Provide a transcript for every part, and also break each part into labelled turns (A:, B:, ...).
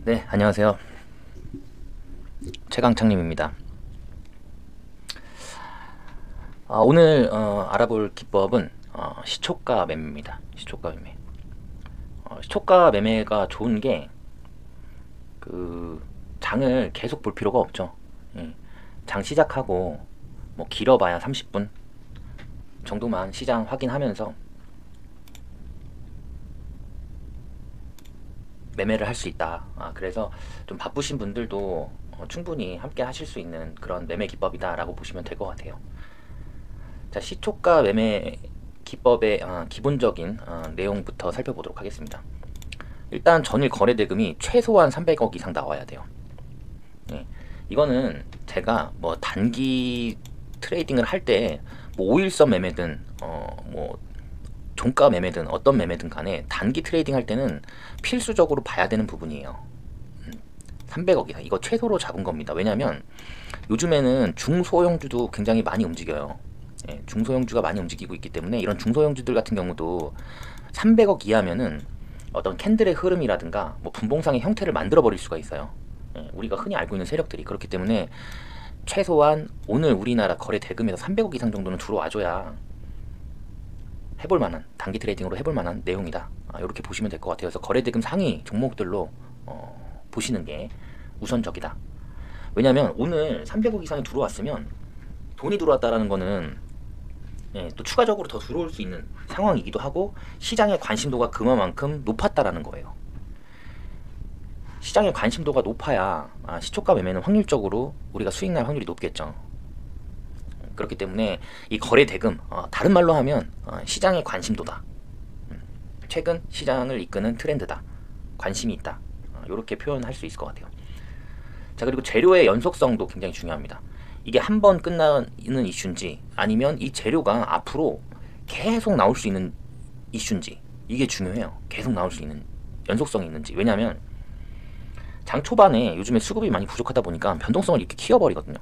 A: 네, 안녕하세요. 최강창님입니다. 오늘 알아볼 기법은 시초가 매매입니다. 시초가 매매. 시초가 매매가 좋은 게 그 장을 계속 볼 필요가 없죠. 예. 장 시작하고 뭐 길어봐야 30분 정도만 시장 확인하면서 매매를 할 수 있다. 그래서 좀 바쁘신 분들도 충분히 함께 하실 수 있는 그런 매매 기법이다라고 보시면 될 것 같아요. 자, 시초가 매매 기법의 기본적인 내용부터 살펴보도록 하겠습니다. 일단 전일 거래 대금이 최소한 300억 이상 나와야 돼요. 예. 이거는 제가 뭐 단기 트레이딩을 할 때 뭐 5일선 매매든 뭐 종가 매매든 어떤 매매든 간에 단기 트레이딩 할 때는 필수적으로 봐야 되는 부분이에요. 300억 이상 이거 최소로 잡은 겁니다. 왜냐면 요즘에는 중소형주도 굉장히 많이 움직여요. 예, 중소형주가 많이 움직이고 있기 때문에 이런 중소형주들 같은 경우도 300억 이하면은 어떤 캔들의 흐름이라든가 뭐 분봉상의 형태를 만들어 버릴 수가 있어요. 예, 우리가 흔히 알고 있는 세력들이 그렇기 때문에 최소한 오늘 우리나라 거래 대금에서 300억 이상 정도는 들어와줘야 해볼 만한 단기 트레이딩으로 해볼 만한 내용이다. 이렇게 보시면 될 것 같아요. 그래서 거래 대금 상위 종목들로 보시는 게 우선적이다. 왜냐면 오늘 300억 이상이 들어왔으면 돈이 들어왔다라는 거는 또 추가적으로 더 들어올 수 있는 상황이기도 하고 시장의 관심도가 그만큼 높았다라는 거예요. 시장의 관심도가 높아야 시초가 매매는 확률적으로 우리가 수익 날 확률이 높겠죠. 그렇기 때문에 이 거래 대금 다른 말로 하면 시장의 관심도다. 최근 시장을 이끄는 트렌드다. 관심이 있다. 이렇게 표현할 수 있을 것 같아요. 자, 그리고 재료의 연속성도 굉장히 중요합니다. 이게 한 번 끝나는 이슈인지 아니면 이 재료가 앞으로 계속 나올 수 있는 이슈인지 이게 중요해요. 계속 나올 수 있는 연속성이 있는지. 왜냐하면 장 초반에 요즘에 수급이 많이 부족하다 보니까 변동성을 이렇게 키워버리거든요.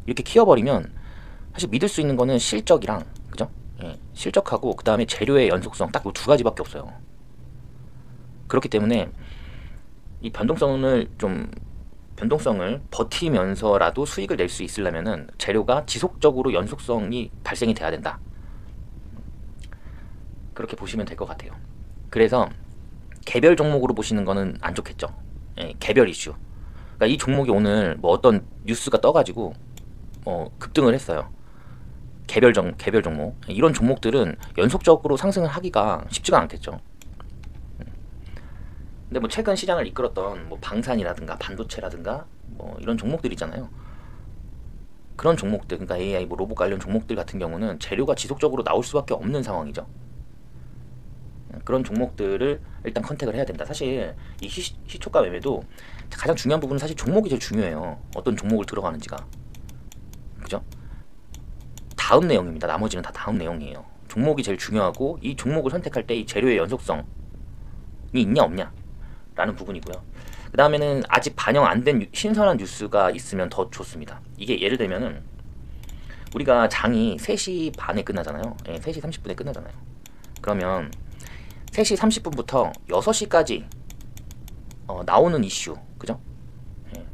A: 이렇게 키워버리면 사실 믿을 수 있는 거는 실적이랑 그죠? 예, 실적하고 그 다음에 재료의 연속성 딱 이 두 가지밖에 없어요. 그렇기 때문에 이 변동성을 버티면서라도 수익을 낼 수 있으려면은 재료가 지속적으로 연속성이 발생이 돼야 된다. 그렇게 보시면 될 것 같아요. 그래서 개별 종목으로 보시는 거는 안 좋겠죠. 예, 개별 이슈. 그러니까 이 종목이 오늘 뭐 어떤 뉴스가 떠가지고 급등을 했어요. 개별 종목. 이런 종목들은 연속적으로 상승을 하기가 쉽지가 않겠죠. 근데 뭐 최근 시장을 이끌었던 뭐 방산이라든가 반도체라든가 뭐 이런 종목들 있잖아요. 그런 종목들, 그러니까 AI 뭐 로봇 관련 종목들 같은 경우는 재료가 지속적으로 나올 수밖에 없는 상황이죠. 그런 종목들을 일단 컨택을 해야 된다. 사실 이 시초가 매매도 가장 중요한 부분은 사실 종목이 제일 중요해요. 어떤 종목을 들어가는지가. 그죠? 다음 내용입니다. 나머지는 다 다음 내용이에요. 종목이 제일 중요하고 이 종목을 선택할 때 이 재료의 연속성이 있냐 없냐 라는 부분이고요. 그 다음에는 아직 반영 안 된 신선한 뉴스가 있으면 더 좋습니다. 이게 예를 들면은 우리가 장이 3시 반에 끝나잖아요. 예, 3시 30분에 끝나잖아요. 그러면 3시 30분부터 6시까지 나오는 이슈, 그죠? 예,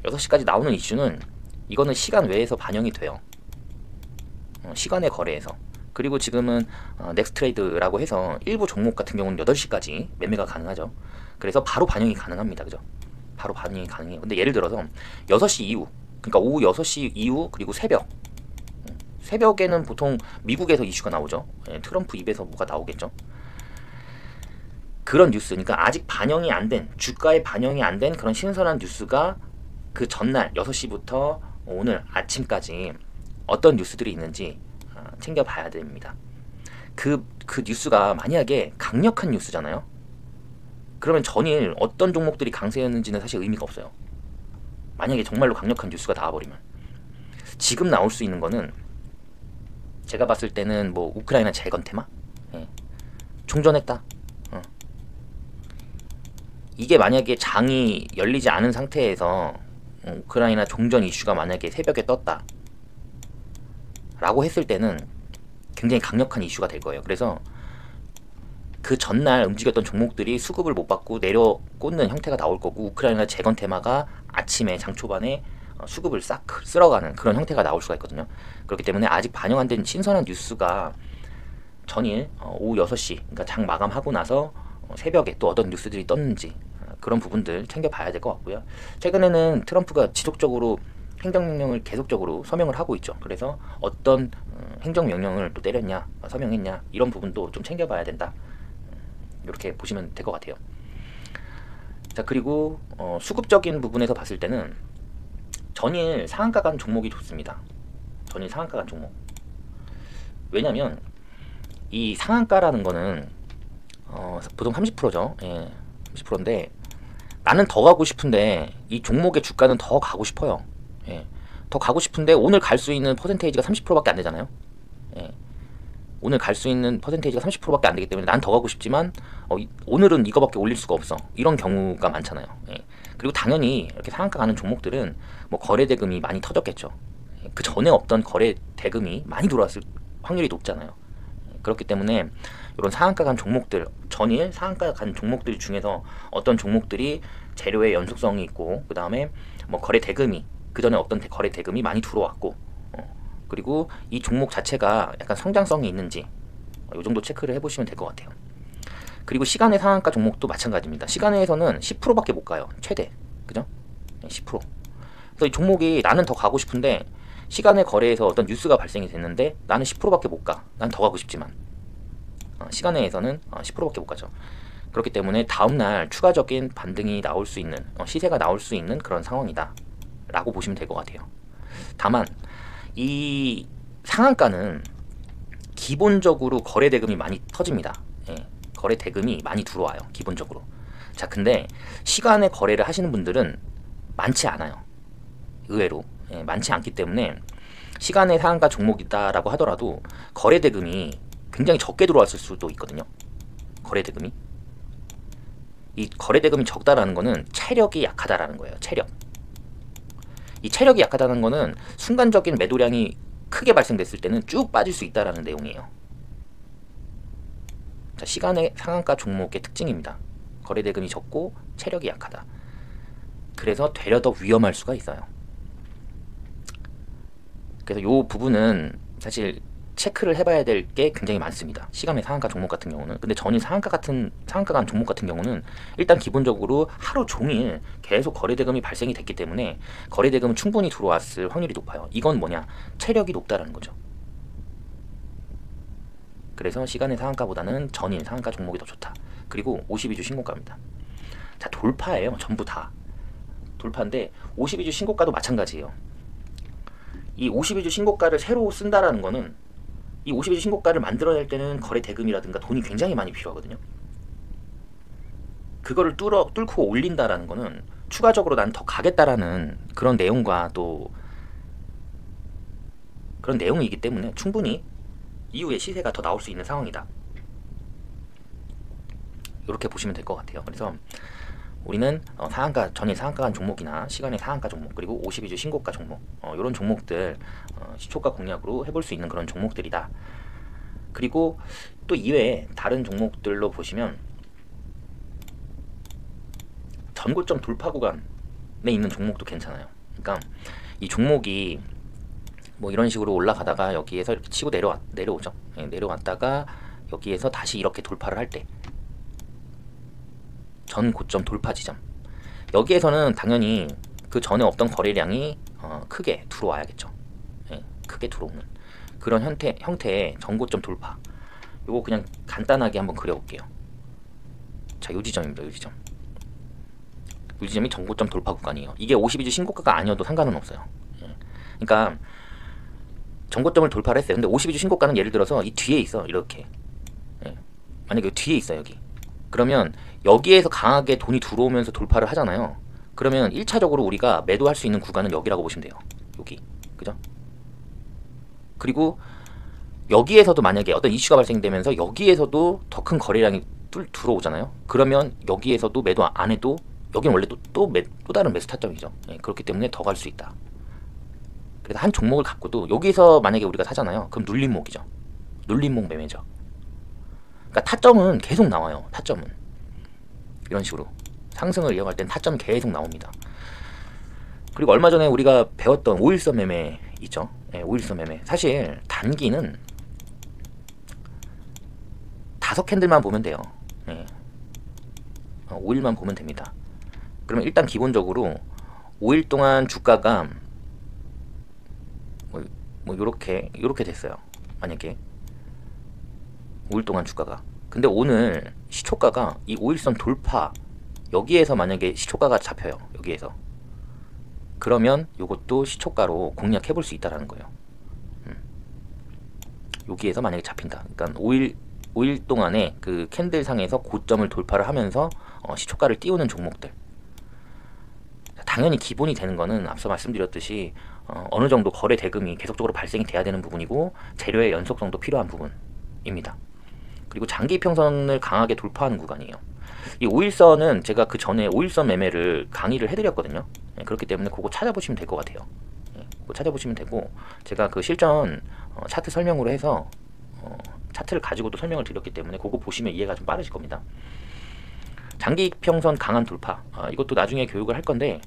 A: 6시까지 나오는 이슈는 이거는 시간 외에서 반영이 돼요. 시간의 거래에서. 그리고 지금은 넥스트레이드라고 해서 일부 종목 같은 경우는 8시까지 매매가 가능하죠. 그래서 바로 반영이 가능합니다. 그죠? 바로 반영이 가능해요. 근데 예를 들어서 6시 이후, 그러니까 오후 6시 이후 그리고 새벽에는 보통 미국에서 이슈가 나오죠. 예, 트럼프 입에서 뭐가 나오겠죠. 그런 뉴스, 그러니까 아직 반영이 안 된, 주가에 반영이 안 된 그런 신선한 뉴스가 그 전날 6시부터 오늘 아침까지 어떤 뉴스들이 있는지 챙겨봐야 됩니다. 그 뉴스가 만약에 강력한 뉴스잖아요. 그러면 전일 어떤 종목들이 강세였는지는 사실 의미가 없어요. 만약에 정말로 강력한 뉴스가 나와버리면. 지금 나올 수 있는 거는 제가 봤을 때는 뭐 우크라이나 재건 테마? 예. 종전했다. 이게 만약에 장이 열리지 않은 상태에서 우크라이나 종전 이슈가 만약에 새벽에 떴다 라고 했을 때는 굉장히 강력한 이슈가 될 거예요. 그래서 그 전날 움직였던 종목들이 수급을 못 받고 내려 꽂는 형태가 나올 거고, 우크라이나 재건 테마가 아침에 장 초반에 수급을 싹 쓸어가는 그런 형태가 나올 수가 있거든요. 그렇기 때문에 아직 반영 안 된 신선한 뉴스가 전일 오후 6시, 그러니까 장 마감하고 나서 새벽에 또 어떤 뉴스들이 떴는지 그런 부분들 챙겨봐야 될 것 같고요. 최근에는 트럼프가 지속적으로 행정명령을 계속적으로 서명을 하고 있죠. 그래서 어떤 행정명령을 또 때렸냐, 서명했냐, 이런 부분도 좀 챙겨봐야 된다. 이렇게 보시면 될 것 같아요. 자, 그리고 수급적인 부분에서 봤을 때는 전일 상한가 간 종목이 좋습니다. 전일 상한가 간 종목. 왜냐면 이 상한가라는 거는 보통 30%죠. 예, 30%인데 나는 더 가고 싶은데 이 종목의 주가는 더 가고 싶어요. 예, 더 가고 싶은데 오늘 갈 수 있는 퍼센테이지가 30%밖에 안 되잖아요. 예, 오늘 갈 수 있는 퍼센테이지가 30%밖에 안 되기 때문에 난 더 가고 싶지만 오늘은 이거밖에 올릴 수가 없어. 이런 경우가 많잖아요. 예, 그리고 당연히 이렇게 상한가 가는 종목들은 뭐 거래 대금이 많이 터졌겠죠. 예, 그 전에 없던 거래 대금이 많이 들어왔을 확률이 높잖아요. 예, 그렇기 때문에 이런 상한가 간 종목들, 전일 상한가 간 종목들 중에서 어떤 종목들이 재료의 연속성이 있고, 그 다음에 뭐 거래 대금이 그 전에 없던 거래 대금이 많이 들어왔고, 그리고 이 종목 자체가 약간 성장성이 있는지 이 정도 체크를 해보시면 될 것 같아요. 그리고 시간의 상한가 종목도 마찬가지입니다. 시간에서는 10%밖에 못 가요. 최대. 그죠? 10%. 그래서 이 종목이 나는 더 가고 싶은데 시간의 거래에서 어떤 뉴스가 발생이 됐는데 나는 10%밖에 못 가. 난 더 가고 싶지만 시간에서는 10%밖에 못 가죠. 그렇기 때문에 다음날 추가적인 반등이 나올 수 있는, 시세가 나올 수 있는 그런 상황이다 라고 보시면 될 것 같아요. 다만 이 상한가는 기본적으로 거래 대금이 많이 터집니다. 예, 거래 대금이 많이 들어와요. 기본적으로. 자, 근데 시간에 거래를 하시는 분들은 많지 않아요. 의외로. 예, 많지 않기 때문에 시간의 상한가 종목이다라고 하더라도 거래 대금이 굉장히 적게 들어왔을 수도 있거든요. 거래 대금이. 이 거래 대금이 적다라는 거는 체력이 약하다라는 거예요. 체력. 이 체력이 약하다는 거는 순간적인 매도량이 크게 발생됐을 때는 쭉 빠질 수 있다라는 내용이에요. 자, 시간의 상한가 종목의 특징입니다. 거래 대금이 적고 체력이 약하다. 그래서 되려 더 위험할 수가 있어요. 그래서 이 부분은 사실 체크를 해봐야 될 게 굉장히 많습니다. 시간의 상한가 종목 같은 경우는. 근데 전일 상한가 간 종목 같은 경우는 일단 기본적으로 하루 종일 계속 거래 대금이 발생이 됐기 때문에 거래 대금은 충분히 들어왔을 확률이 높아요. 이건 뭐냐? 체력이 높다라는 거죠. 그래서 시간의 상한가보다는 전일 상한가 종목이 더 좋다. 그리고 52주 신고가입니다. 자, 돌파예요. 전부 다. 돌파인데 52주 신고가도 마찬가지예요. 이 52주 신고가를 새로 쓴다라는 거는 이 52주 신고가를 만들어낼 때는 거래 대금이라든가 돈이 굉장히 많이 필요하거든요. 그거를 뚫고 올린다라는 거는 추가적으로 난 더 가겠다라는 그런 내용과 또 그런 내용이기 때문에 충분히 이후에 시세가 더 나올 수 있는 상황이다. 이렇게 보시면 될 것 같아요. 그래서 우리는 전일 상한가 간 종목이나 시간의 상한가 종목, 그리고 52주 신고가 종목, 이런 종목들 시초가 공략으로 해볼 수 있는 그런 종목들이다. 그리고 또 이외에 다른 종목들로 보시면 전고점 돌파 구간에 있는 종목도 괜찮아요. 그러니까 이 종목이 뭐 이런 식으로 올라가다가 여기에서 이렇게 치고 내려오죠. 예, 내려왔다가 여기에서 다시 이렇게 돌파를 할 때 전 고점 돌파 지점, 여기에서는 당연히 그 전에 없던 거래량이 크게 들어와야겠죠. 예, 크게 들어오는 그런 형태의 전고점 돌파. 요거 그냥 간단하게 한번 그려볼게요. 자, 요 지점입니다. 요 지점. 요 지점이 전고점 돌파 구간이에요. 이게 52주 신고가가 아니어도 상관은 없어요. 예. 그러니까 전고점을 돌파를 했어요. 근데 52주 신고가는 예를 들어서 이 뒤에 있어. 이렇게. 예. 만약에 뒤에 있어, 여기. 그러면 여기에서 강하게 돈이 들어오면서 돌파를 하잖아요. 그러면 1차적으로 우리가 매도할 수 있는 구간은 여기라고 보시면 돼요. 여기. 그죠? 그리고 여기에서도 만약에 어떤 이슈가 발생되면서 여기에서도 더 큰 거래량이 들어오잖아요. 그러면 여기에서도 매도 안 해도 여기는 원래 또 다른 매수 타점이죠. 예, 그렇기 때문에 더 갈 수 있다. 그래서 한 종목을 갖고도 여기서 만약에 우리가 사잖아요. 그럼 눌림목이죠. 눌림목 매매죠. 그러니까 타점은 계속 나와요. 타점은 이런 식으로 상승을 이어갈 땐 타점이 계속 나옵니다. 그리고 얼마 전에 우리가 배웠던 5일선 매매 있죠. 5일선 매매. 사실 단기는 5캔들만 보면 돼요. 5일만 보면 됩니다. 그러면 일단 기본적으로 5일 동안 주가가 뭐 요렇게 됐어요. 만약에 5일 동안 주가가. 근데 오늘 시초가가 이 5일선 돌파, 여기에서 만약에 시초가가 잡혀요. 여기에서. 그러면 요것도 시초가로 공략해 볼 수 있다라는 거예요. 여기에서 만약에 잡힌다. 그러니까 5일 동안에 그 캔들 상에서 고점을 돌파를 하면서 시초가를 띄우는 종목들. 당연히 기본이 되는 거는 앞서 말씀드렸듯이 어느 정도 거래 대금이 계속적으로 발생이 돼야 되는 부분이고, 재료의 연속성도 필요한 부분입니다. 그리고 장기 이평선을 강하게 돌파하는 구간이에요. 이 5일선은 제가 그 전에 5일선 매매를 강의를 해드렸거든요. 그렇기 때문에 그거 찾아보시면 될 것 같아요. 그거 찾아보시면 되고, 제가 그 실전 차트 설명으로 해서 차트를 가지고도 설명을 드렸기 때문에 그거 보시면 이해가 좀 빠르실 겁니다. 장기 이평선 강한 돌파, 이것도 나중에 교육을 할 건데,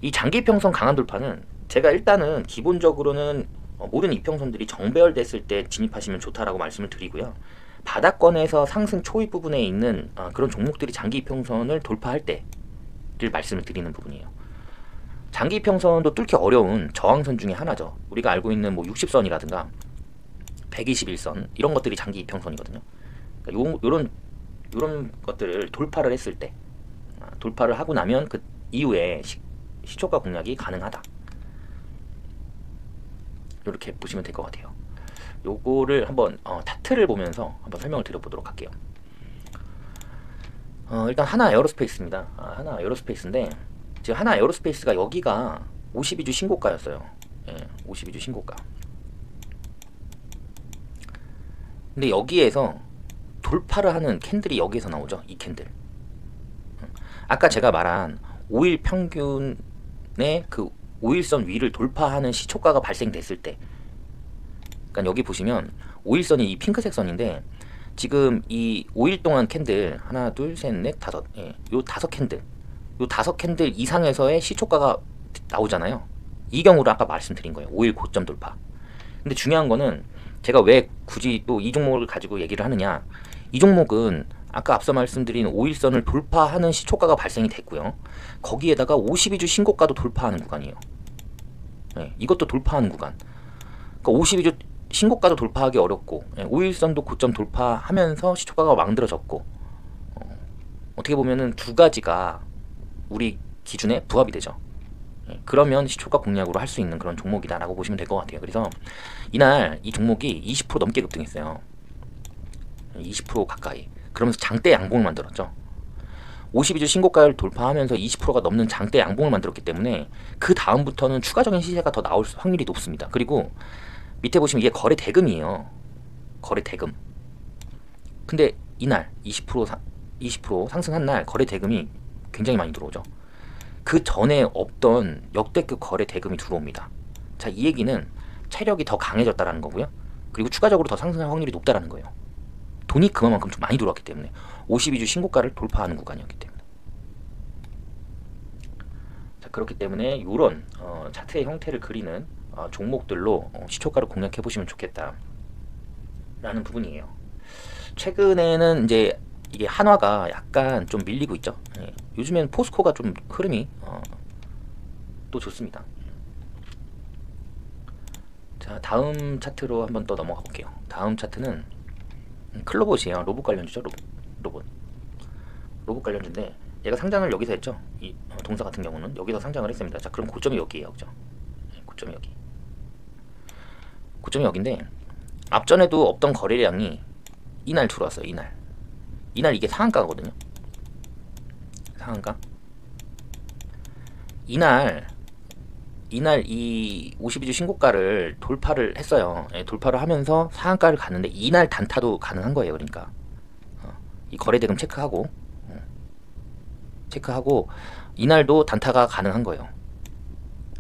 A: 이 장기 이평선 강한 돌파는 제가 일단은 기본적으로는 모든 이평선들이 정배열됐을 때 진입하시면 좋다라고 말씀을 드리고요. 바닥권에서 상승 초입 부분에 있는 그런 종목들이 장기 이평선을 돌파할 때를 말씀을 드리는 부분이에요. 장기 이평선도 뚫기 어려운 저항선 중에 하나죠. 우리가 알고 있는 뭐 60선이라든가 121선 이런 것들이 장기 이평선이거든요. 그러니까 요런 것들을 돌파를 했을 때, 돌파를 하고 나면 그 이후에 시초가 공략이 가능하다. 이렇게 보시면 될 것 같아요. 요거를 한번 차트를 보면서 한번 설명을 드려보도록 할게요. 일단 하나 에어로스페이스입니다. 하나 에어로스페이스인데, 지금 하나 에어로스페이스가 여기가 52주 신고가였어요. 52주 신고가. 근데 여기에서 돌파를 하는 캔들이 여기에서 나오죠. 이 캔들. 아까 제가 말한 5일 평균의 그 5일선 위를 돌파하는 시초가가 발생됐을 때, 그러니까 여기 보시면 5일선이 이 핑크색 선인데, 지금 이 5일 동안 캔들 하나 둘 셋 넷 다섯, 요 5캔들, 요 5캔들 이상에서의 시초가가 나오잖아요. 이 경우를 아까 말씀드린 거예요. 5일 고점 돌파. 근데 중요한 거는 제가 왜 굳이 또 이 종목을 가지고 얘기를 하느냐, 이 종목은 아까 앞서 말씀드린 5일선을 돌파하는 시초가가 발생이 됐고요. 거기에다가 52주 신고가도 돌파하는 구간이에요. 이것도 돌파하는 구간. 그러니까 52주 신고가도 돌파하기 어렵고, 5일선도 고점 돌파하면서 시초가가 망들어졌고, 어떻게 보면은 두 가지가 우리 기준에 부합이 되죠. 그러면 시초가 공략으로 할 수 있는 그런 종목이다라고 보시면 될 것 같아요. 그래서 이날 이 종목이 20% 넘게 급등했어요. 20% 가까이. 그러면서 장대 양봉을 만들었죠. 52주 신고가를 돌파하면서 20%가 넘는 장대 양봉을 만들었기 때문에 그 다음부터는 추가적인 시세가 더 나올 확률이 높습니다. 그리고 밑에 보시면 이게 거래 대금이에요. 거래 대금. 근데 이날 20% 상승한 날 거래 대금이 굉장히 많이 들어오죠. 그 전에 없던 역대급 거래 대금이 들어옵니다. 자, 이 얘기는 체력이 더 강해졌다라는 거고요. 그리고 추가적으로 더 상승할 확률이 높다라는 거예요. 돈이 그만큼 좀 많이 들어왔기 때문에 52주 신고가를 돌파하는 구간이었기 때문에. 자, 그렇기 때문에 이런 차트의 형태를 그리는 종목들로 시초가를 공략해 보시면 좋겠다 라는 부분이에요. 최근에는 이제 이게 한화가 약간 좀 밀리고 있죠. 요즘엔 포스코가 좀 흐름이 또 좋습니다. 자, 다음 차트로 한번 또 넘어가 볼게요. 다음 차트는 클로봇이에요. 로봇 관련주죠. 로봇 관련주인데, 얘가 상장을 여기서 했죠. 이 동사 같은 경우는 여기서 상장을 했습니다. 자, 그럼 고점이 여기에요. 그죠? 고점이 여기. 고점이 여기인데, 앞전에도 없던 거래량이 이날 들어왔어요. 이날 이게 상한가거든요. 상한가. 이날 이 52주 신고가를 돌파를 했어요. 돌파를 하면서 상한가를 갔는데, 이날 단타도 가능한 거예요. 그러니까 이 거래대금 체크하고 이날도 단타가 가능한 거예요.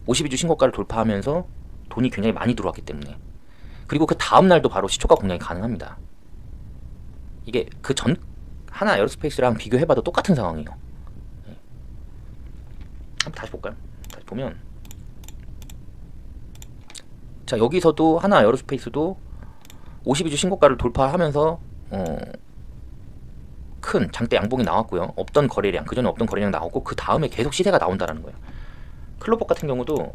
A: 52주 신고가를 돌파하면서 돈이 굉장히 많이 들어왔기 때문에. 그리고 그 다음날도 바로 시초가 공략이 가능합니다. 이게 그 전 하나 에어로스페이스랑 비교해봐도 똑같은 상황이에요. 한번 다시 볼까요? 다시 보면 자 여기서도 하나 에어로스페이스도 52주 신고가를 돌파하면서 큰 장대 양봉이 나왔고요. 없던 거래량, 그전에 없던 거래량 나왔고 그 다음에 계속 시세가 나온다라는 거예요. 클로버 같은 경우도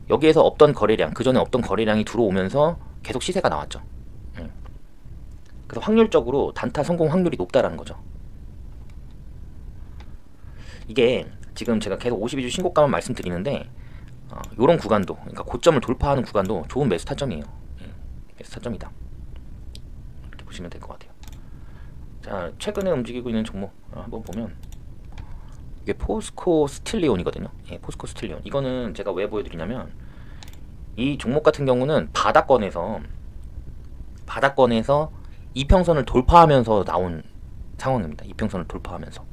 A: 여기에서 없던 거래량, 그전에 없던 거래량이 들어오면서 계속 시세가 나왔죠. 그래서 확률적으로 단타 성공 확률이 높다라는 거죠. 이게 지금 제가 계속 52주 신고가만 말씀드리는데 요런 구간도, 그러니까 고점을 돌파하는 구간도 좋은 매수 타점이에요. 매수 타점이다. 이렇게 보시면 될 것 같아요. 자, 최근에 움직이고 있는 종목 한번 보면 이게 포스코 스틸리온이거든요. 예, 포스코 스틸리온. 이거는 제가 왜 보여드리냐면 이 종목 같은 경우는 바닥권에서 이평선을 돌파하면서 나온 상황입니다. 이평선을 돌파하면서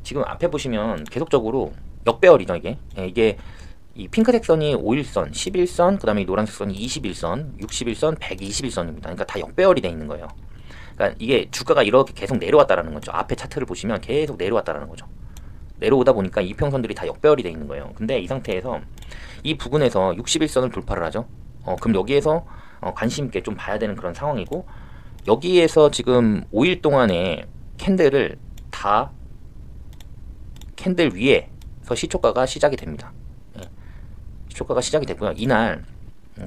A: 지금 앞에 보시면 계속적으로 역배열이죠. 이게 이게 이 핑크색 선이 5일선, 11선, 그 다음에 이 노란색 선이 21선, 61선, 121선입니다. 그러니까 다 역배열이 돼 있는 거예요. 그러니까 이게 주가가 이렇게 계속 내려왔다라는 거죠. 앞에 차트를 보시면 계속 내려왔다라는 거죠. 내려오다 보니까 이평선들이 다 역배열이 돼 있는 거예요. 근데 이 상태에서 이 부근에서 61선을 돌파를 하죠. 그럼 여기에서 관심 있게 좀 봐야 되는 그런 상황이고, 여기에서 지금 5일 동안에 캔들을 다 캔들 위에서 시초가가 시작이 됩니다. 예. 시초가가 시작이 됐고요. 이날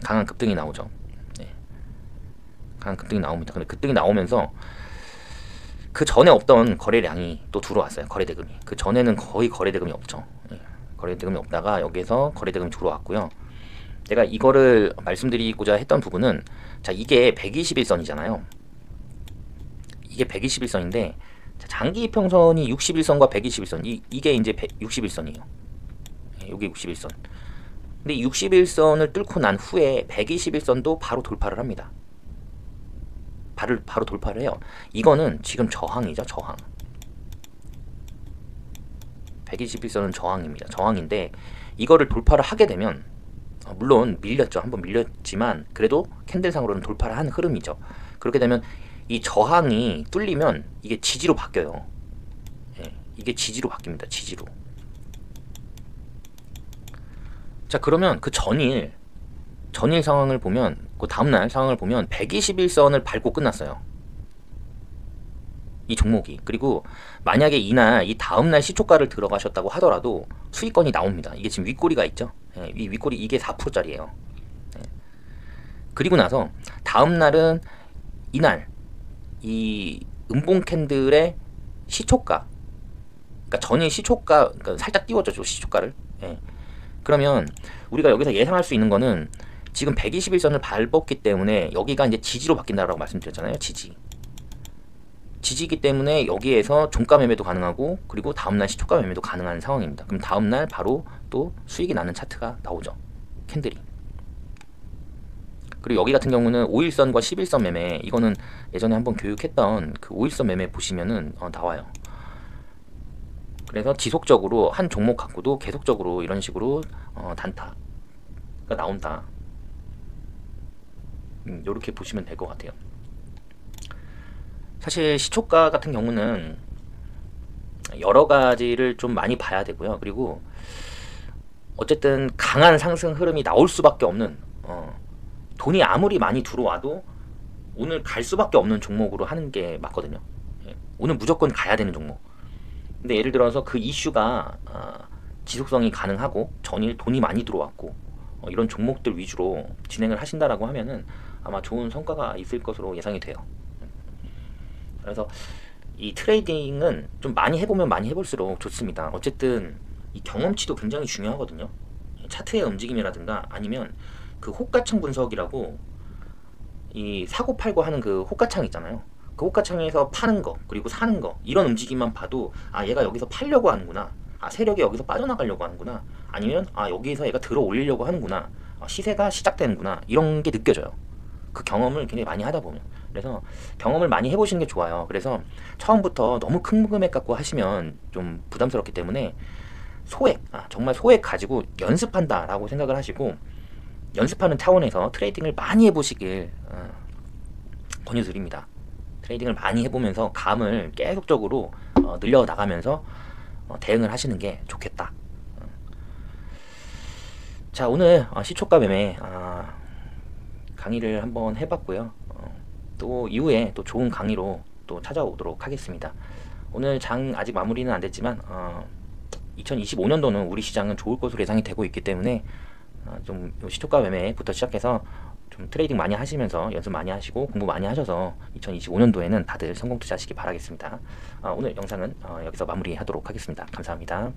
A: 강한 급등이 나오죠. 예. 강한 급등이 나옵니다. 근데 급등이 나오면서 그 전에 없던 거래량이 또 들어왔어요. 거래대금이. 그 전에는 거의 거래대금이 없죠. 예. 거래대금이 없다가 여기에서 거래대금이 들어왔고요. 내가 이거를 말씀드리고자 했던 부분은, 자, 이게 121선이잖아요. 이게 121선인데 장기 이평선이 61선과 121선, 이게 이제 61선이에요. 여기 61선. 근데 61선을 뚫고 난 후에 121선도 바로 돌파를 합니다. 바로 돌파를 해요. 이거는 지금 저항이죠. 저항. 121선은 저항입니다. 저항인데 이거를 돌파를 하게 되면, 물론 밀렸죠. 한번 밀렸지만 그래도 캔들상으로는 돌파를 한 흐름이죠. 그렇게 되면 이 저항이 뚫리면 이게 지지로 바뀌어요. 예, 이게 지지로 바뀝니다. 지지로. 자, 그러면 그 전일 상황을 보면, 그 다음날 상황을 보면 121선을 밟고 끝났어요. 이 종목이. 그리고 만약에 이날, 이 다음날 시초가를 들어가셨다고 하더라도 수익권이 나옵니다. 이게 지금 윗꼬리가 있죠. 예, 이 윗꼬리 이게 4%짜리예요. 예. 그리고 나서 다음날은 이날 이 음봉 캔들의 시초가, 그러니까 전일 시초가, 그러니까 살짝 띄워줘 시초가를. 예. 그러면 우리가 여기서 예상할 수 있는 거는 지금 121선을 밟았기 때문에 여기가 이제 지지로 바뀐다라고 말씀드렸잖아요. 지지이기 때문에 여기에서 종가 매매도 가능하고, 그리고 다음날 시초가 매매도 가능한 상황입니다. 그럼 다음날 바로 또 수익이 나는 차트가 나오죠. 캔들이. 그리고 여기 같은 경우는 5일선과 11선 매매, 이거는 예전에 한번 교육했던 그 5일선 매매 보시면은 나와요. 그래서 지속적으로 한 종목 갖고도 계속적으로 이런 식으로 단타가 나온다. 요렇게 보시면 될 것 같아요. 사실 시초가 같은 경우는 여러 가지를 좀 많이 봐야 되고요. 그리고 어쨌든 강한 상승 흐름이 나올 수밖에 없는, 돈이 아무리 많이 들어와도 오늘 갈 수밖에 없는 종목으로 하는 게 맞거든요. 예, 오늘 무조건 가야 되는 종목. 근데 예를 들어서 그 이슈가 지속성이 가능하고 전일 돈이 많이 들어왔고 이런 종목들 위주로 진행을 하신다라고 하면은 아마 좋은 성과가 있을 것으로 예상이 돼요. 그래서 이 트레이딩은 좀 많이 해보면 많이 해볼수록 좋습니다. 어쨌든 이 경험치도 굉장히 중요하거든요. 차트의 움직임이라든가 아니면 그 호가창 분석이라고, 이 사고 팔고 하는 그 호가창 있잖아요. 그 호가창에서 파는 거 그리고 사는 거, 이런 움직임만 봐도 얘가 여기서 팔려고 하는구나, 세력이 여기서 빠져나가려고 하는구나, 아니면 여기서 얘가 들어 올리려고 하는구나, 시세가 시작되는구나, 이런 게 느껴져요. 그 경험을 굉장히 많이 하다 보면. 그래서 경험을 많이 해보시는 게 좋아요. 그래서 처음부터 너무 큰 금액 갖고 하시면 좀 부담스럽기 때문에 소액, 정말 소액 가지고 연습한다 라고 생각을 하시고, 연습하는 차원에서 트레이딩을 많이 해보시길 권유드립니다. 트레이딩을 많이 해보면서 감을 계속적으로 늘려나가면서 대응을 하시는 게 좋겠다. 자, 오늘 시초가 매매 강의를 한번 해봤고요. 또 이후에 또 좋은 강의로 또 찾아오도록 하겠습니다. 오늘 장 아직 마무리는 안 됐지만 2025년도는 우리 시장은 좋을 것으로 예상이 되고 있기 때문에 좀 시초가 매매부터 시작해서 좀 트레이딩 많이 하시면서 연습 많이 하시고 공부 많이 하셔서 2025년도에는 다들 성공 투자하시기 바라겠습니다. 오늘 영상은 여기서 마무리하도록 하겠습니다. 감사합니다.